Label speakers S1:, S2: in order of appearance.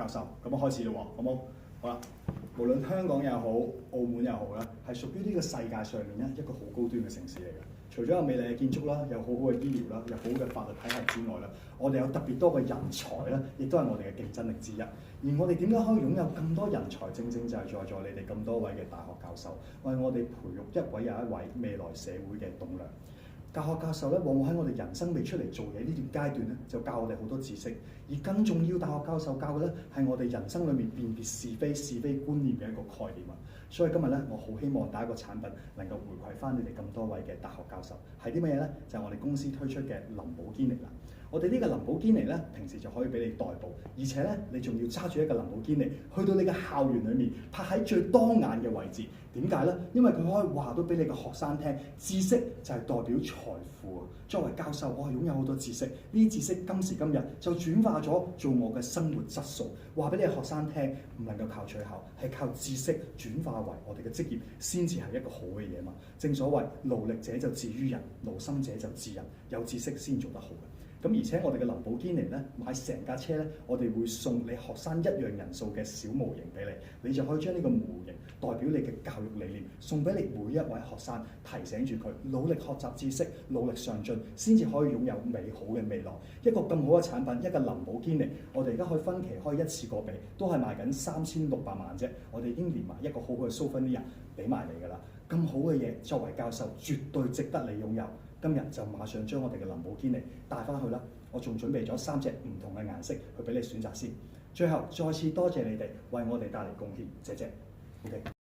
S1: 教授，咁啊開始咯喎，好冇？好啦，無論香港又好，澳門又好啦，係屬於呢個世界上面咧一個好高端嘅城市嚟嘅。除咗有美麗嘅建築啦，有好好嘅醫療啦，有好嘅法律體系之外啦，我哋有特別多嘅人才啦，亦都係我哋嘅競爭力之一。而我哋點解可以擁有咁多人才？正正就係在座你哋咁多位嘅大學教授，為我哋培育一位又一位未來社會嘅棟梁。教學教授咧，往往喺我哋人生未出嚟做嘢呢段階段咧，就教我哋好多知識。而更重要，大學教授教嘅咧，係我哋人生裏面辨別是非觀念嘅一個概念啊。所以今日咧，我好希望第一個產品能夠回饋翻你哋咁多位嘅大學教授，係啲乜嘢咧？就係我哋公司推出嘅林寶堅尼啦。我哋呢個林寶堅尼咧，平時就可以俾你代步，而且咧，你仲要揸住一個林寶堅尼去到你嘅校園裏面，拍喺最當眼嘅位置。點解咧？因為佢可以話到俾你嘅學生聽，知識就係代表財富啊！作為教授，我係擁有好多知識，呢啲知識今時今日就轉化咗做我嘅生活質素。話俾你嘅學生聽，唔能夠靠取巧，係靠知識轉化為我哋嘅職業，先至係一個好嘅嘢嘛。正所謂勞力者就至於人，勞心者就至人，有知識先做得好嘅。咁而且我哋嘅林寶堅尼咧，買成架車咧，我哋會送你學生一樣人數嘅小模型俾你，你就可以將呢個模型代表你嘅教育理念送俾你每一位學生，提醒住佢努力學習知識，努力上進，先至可以擁有美好嘅未來。一個咁好嘅產品，一個林寶堅尼，我哋而家可以分期開一次過俾，都係賣緊3600萬啫。我哋已經連埋一個好好嘅 souvenir 俾埋你㗎啦。咁好嘅嘢，作為教授絕對值得你擁有。今日就馬上將我哋嘅林寶堅尼帶翻去啦！我仲準備咗3隻唔同嘅顏色去俾你選擇先。最後再次多謝你哋為我哋帶嚟貢獻，謝謝。OK。